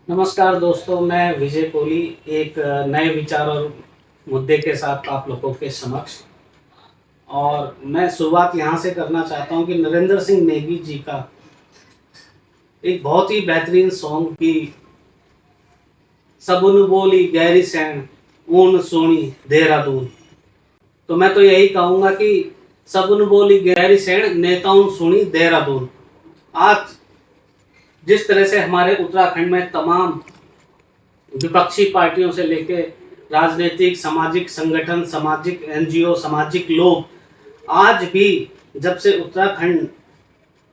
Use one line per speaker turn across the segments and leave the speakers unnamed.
नमस्कार दोस्तों, मैं विजय कोहली एक नए विचार और मुद्दे के साथ आप लोगों के समक्ष। और मैं शुरुआत यहाँ से करना चाहता हूँ कि नरेंद्र सिंह नेगी जी का एक बहुत ही बेहतरीन सॉन्ग की सबुन बोली गहरी सैन ऊन सोनी देहरादून। तो मैं तो यही कहूँगा कि सबुन बोली गहरी सैन नेताउन सुनी देहरादून। आज जिस तरह से हमारे उत्तराखंड में तमाम विपक्षी पार्टियों से लेकर राजनीतिक सामाजिक संगठन, सामाजिक एनजीओ, सामाजिक लोग आज भी जब से उत्तराखंड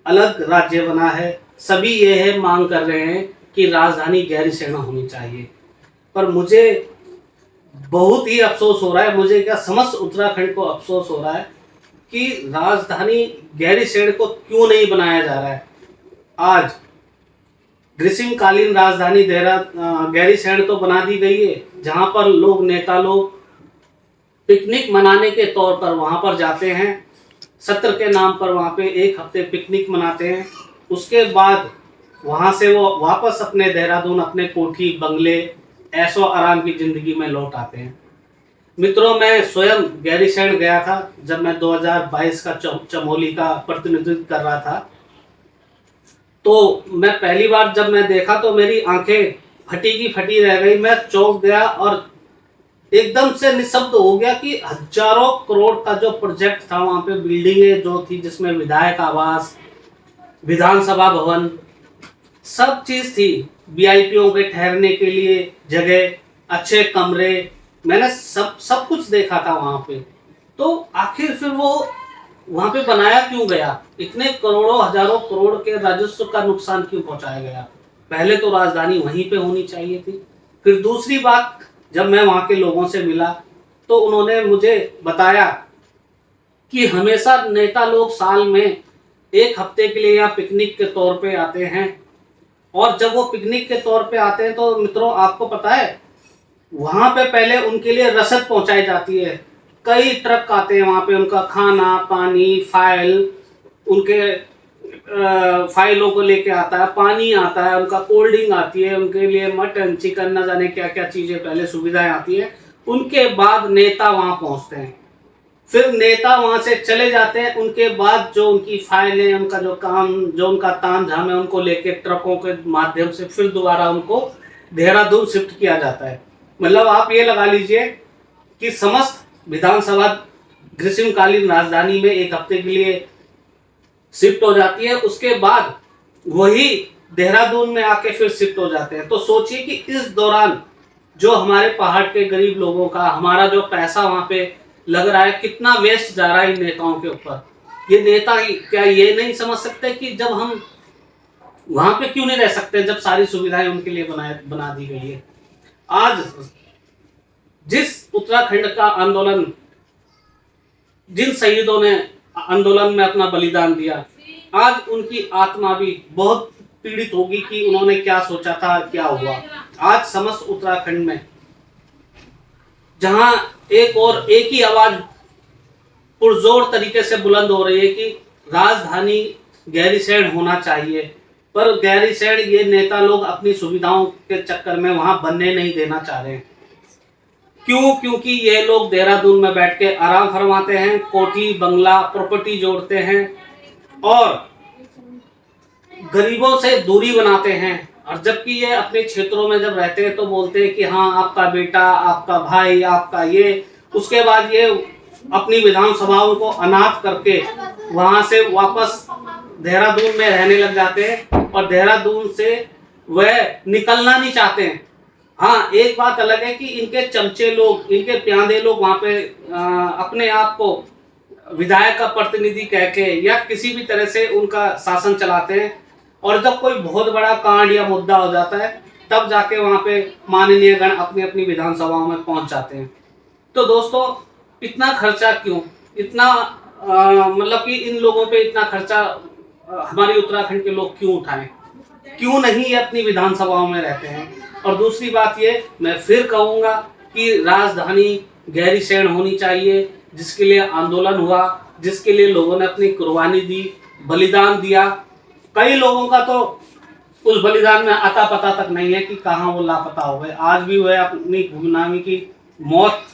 अलग राज्य बना है, सभी यह मांग कर रहे हैं कि राजधानी गहरी सैण होनी चाहिए। पर मुझे बहुत ही अफसोस हो रहा है, मुझे क्या समस्त उत्तराखंड को अफसोस हो रहा है कि राजधानी गहरी सैण को क्यों नहीं बनाया जा रहा है। आज ग्रीष्मकालीन राजधानी गहरी सैण तो बना दी गई है, जहां पर नेता लोग पिकनिक मनाने के तौर पर वहां पर जाते हैं। सत्र के नाम पर वहां पे एक हफ्ते पिकनिक मनाते हैं। उसके बाद वहां से वो वापस अपने देहरादून, अपने कोठी बंगले, ऐशो आराम की जिंदगी में लौट आते हैं। मित्रों, मैं स्वयं गहरी सैण गया था जब मैं 2022 का चमोली का प्रतिनिधित्व कर रहा था। तो मैं पहली बार जब मैं देखा तो मेरी आंखें फटी की फटी रह गई। मैं चौंक गया और एकदम से निशब्द हो गया कि हजारों करोड़ का जो प्रोजेक्ट था, वहां पे बिल्डिंगें जो थी जिसमें विधायक आवास, विधानसभा भवन, सब चीज थी। वीआईपीओ के ठहरने के लिए जगह, अच्छे कमरे, मैंने सब कुछ देखा था वहां पे। तो आखिर फिर वो वहां पे बनाया क्यों गया? इतने करोड़ों हजारों करोड़ के राजस्व का नुकसान क्यों पहुंचाया गया? पहले तो राजधानी वहीं पे होनी चाहिए थी। फिर दूसरी बात, जब मैं वहां के लोगों से मिला तो उन्होंने मुझे बताया कि हमेशा नेता लोग साल में एक हफ्ते के लिए यहाँ पिकनिक के तौर पे आते हैं। और जब वो पिकनिक के तौर पे आते हैं तो मित्रों, आपको पता है वहां पे पहले उनके लिए रसद पहुंचाई जाती है। कई ट्रक आते हैं वहां पे, उनका खाना पानी, फाइल, उनके फाइलों को लेके आता है, पानी आता है, उनका कोल्ड ड्रिंक आती है, उनके लिए मटन चिकन न जाने क्या क्या चीजें पहले सुविधाएं आती है। उनके बाद नेता वहां पहुंचते हैं। फिर नेता वहां से चले जाते हैं। उनके बाद जो उनकी फाइलें, उनका जो काम, जो उनका तामझाम है, उनको लेके ट्रकों के माध्यम से फिर दोबारा उनको देहरादून शिफ्ट किया जाता है। मतलब आप ये लगा लीजिए कि समस्त विधानसभा ग्रीष्मकालीन राजधानी में एक हफ्ते के लिए शिफ्ट हो जाती है। उसके बाद वही देहरादून में आके फिर शिफ्ट हो जाते हैं। तो सोचिए कि इस दौरान जो हमारे पहाड़ के गरीब लोगों का, हमारा जो पैसा वहां पे लग रहा है, कितना वेस्ट जा रहा है इन नेताओं के ऊपर। ये नेता क्या ये नहीं समझ सकते कि जब हम वहां पे क्यों नहीं रह सकते, जब सारी सुविधाएं उनके लिए बना दी गई है। आज जिस उत्तराखंड का आंदोलन, जिन शहीदों ने आंदोलन में अपना बलिदान दिया, आज उनकी आत्मा भी बहुत पीड़ित होगी कि उन्होंने क्या सोचा था, क्या हुआ। आज समस्त उत्तराखंड में जहां एक ही आवाज पुरजोर तरीके से बुलंद हो रही है कि राजधानी गहरी सैण होना चाहिए, पर गहरी सैण ये नेता लोग अपनी सुविधाओं के चक्कर में वहां बनने नहीं देना चाह रहे हैं। क्यों? क्योंकि ये लोग देहरादून में बैठ के आराम फरमाते हैं, कोठी बंगला प्रॉपर्टी जोड़ते हैं और गरीबों से दूरी बनाते हैं। और जबकि ये अपने क्षेत्रों में जब रहते हैं तो बोलते हैं कि हाँ, आपका बेटा, आपका भाई, आपका ये। उसके बाद ये अपनी विधानसभाओं को अनाथ करके वहां से वापस देहरादून में रहने लग जाते हैं और देहरादून से वह निकलना नहीं चाहते हैं। हाँ, एक बात अलग है कि इनके चमचे लोग, इनके प्यादे लोग वहां पे अपने आप को विधायक का प्रतिनिधि कह के या किसी भी तरह से उनका शासन चलाते हैं। और जब कोई बहुत बड़ा कांड या मुद्दा हो जाता है तब जाके वहां पे माननीय गण अपनी अपनी विधानसभाओं में पहुंच जाते हैं। तो दोस्तों, इतना खर्चा क्यों? इतना मतलब कि इन लोगों पे इतना खर्चा हमारे उत्तराखंड के लोग क्यों उठाएं? क्यों नहीं ये अपनी विधानसभाओं में रहते हैं? और दूसरी बात ये मैं फिर कहूंगा कि राजधानी गहरी सैण होनी चाहिए, जिसके लिए आंदोलन हुआ, जिसके लिए लोगों ने अपनी कुर्बानी दी, बलिदान दिया। कई लोगों का तो उस बलिदान में अता पता तक नहीं है कि कहाँ वो लापता हो गए। आज भी वह अपनी गुमनामी की मौत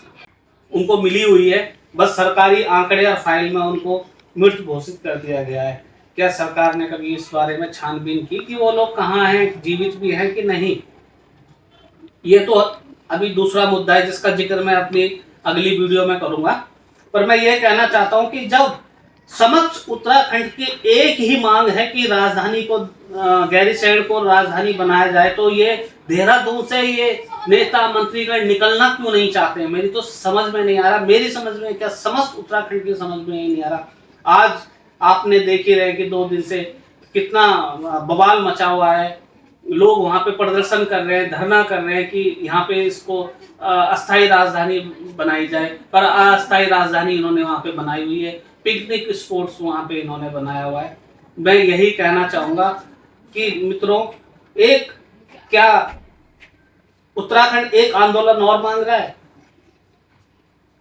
उनको मिली हुई है, बस सरकारी आंकड़े और फाइल में उनको मृत घोषित कर दिया गया है। क्या सरकार ने कभी इस बारे में छानबीन की कि वो लोग कहाँ हैं, जीवित भी हैं कि नहीं? ये तो अभी दूसरा मुद्दा है जिसका जिक्र मैं अपनी अगली वीडियो में करूंगा। पर मैं ये कहना चाहता हूं कि जब समक्ष उत्तराखंड की एक ही मांग है कि राजधानी को गैरीसैंण को राजधानी बनाया जाए, तो ये देहरादून से ये नेता मंत्रीगण निकलना क्यों नहीं चाहते हैं? मेरी तो समझ में नहीं आ रहा। मेरी समझ में क्या, समस्त उत्तराखंड की समझ में नहीं आ रहा। आज आपने देख ही रहे कि 2 दिन से कितना बवाल मचा हुआ है। लोग वहां पे प्रदर्शन कर रहे हैं, धरना कर रहे हैं कि यहाँ पे इसको अस्थायी राजधानी बनाई जाए, पर अस्थायी राजधानी इन्होंने वहां पे बनाई हुई है। पिकनिक स्पॉट्स वहां पे इन्होंने बनाया हुआ है। मैं यही कहना चाहूंगा कि मित्रों, एक क्या उत्तराखंड एक आंदोलन और मांग रहा है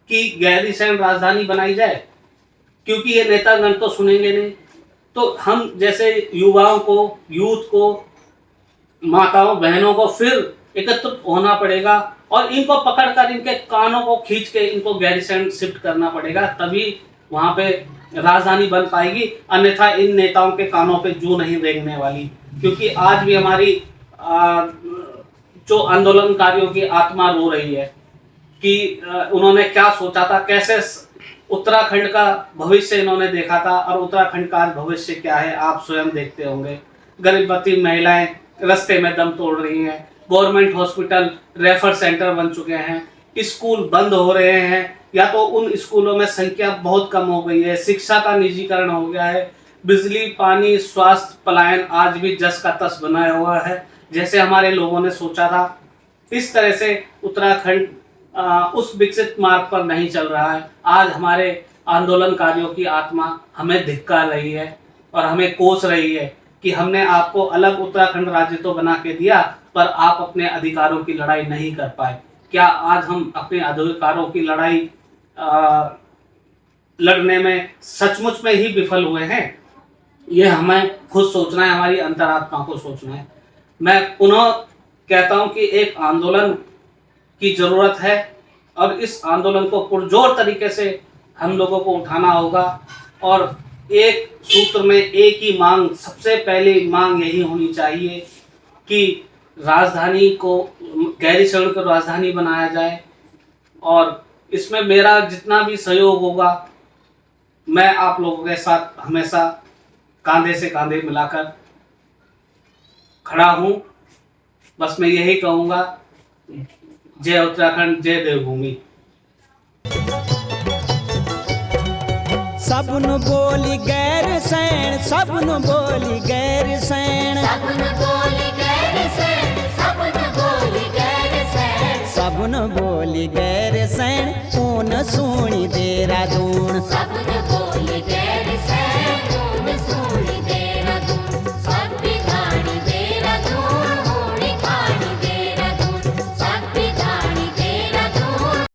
कि गैरीसैंण राजधानी बनाई जाए? क्योंकि ये नेतागण तो सुनेंगे नहीं। तो हम जैसे युवाओं को, यूथ को, माताओं बहनों को फिर एकत्रित होना पड़ेगा और इनको पकड़कर इनके कानों को खींच के इनको गैरीसैंण शिफ्ट करना पड़ेगा, तभी वहां पे राजधानी बन पाएगी। अन्यथा इन नेताओं के कानों पे जू नहीं रेंगने वाली। क्योंकि आज भी हमारी जो आंदोलनकारियों की आत्मा रो रही है कि उन्होंने क्या सोचा था, कैसे उत्तराखंड का भविष्य इन्होंने देखा था और उत्तराखंड का भविष्य क्या है आप स्वयं देखते होंगे। गर्भवती महिलाएं रास्ते में दम तोड़ रही हैं, गवर्नमेंट हॉस्पिटल रेफर सेंटर बन चुके हैं, स्कूल बंद हो रहे हैं या तो उन स्कूलों में संख्या बहुत कम हो गई है, शिक्षा का निजीकरण हो गया है, बिजली, पानी, स्वास्थ्य पलायन आज भी जस का तस बनाया हुआ है जैसे हमारे लोगों ने सोचा था। इस तरह से उत्तराखंड उस विकसित मार्ग पर नहीं चल रहा है। आज हमारे आंदोलनकारियों की आत्मा हमें धिक्कार रही है और हमें कोस रही है कि हमने आपको अलग उत्तराखंड राज्य तो बना के दिया, पर आप अपने अधिकारों की लड़ाई नहीं कर पाए। क्या आज हम अपने अधिकारों की लड़ाई लड़ने में सचमुच में ही विफल हुए हैं? ये हमें खुद सोचना है, हमारी अंतरात्मा को सोचना है। मैं पुनः कहता हूं कि एक आंदोलन की जरूरत है और इस आंदोलन को पुरजोर तरीके से हम लोगों को उठाना होगा और एक सूत्र में एक ही मांग, सबसे पहली मांग यही होनी चाहिए कि राजधानी को, गैरीसैंण को राजधानी बनाया जाए। और इसमें मेरा जितना भी सहयोग होगा मैं आप लोगों के साथ हमेशा कांधे से कांधे मिलाकर खड़ा हूं। बस मैं यही कहूंगा, जय उत्तराखंड, जय देवभूमि।
सबन बोली गैरीसैंण, सबन बोली गैरीसैंण,
सबन बोली गैरीसैंण, सबन बोली गैरीसैंण,
सबन बोली गैरीसैंण, ऊन सूणी देहरादून।
सबन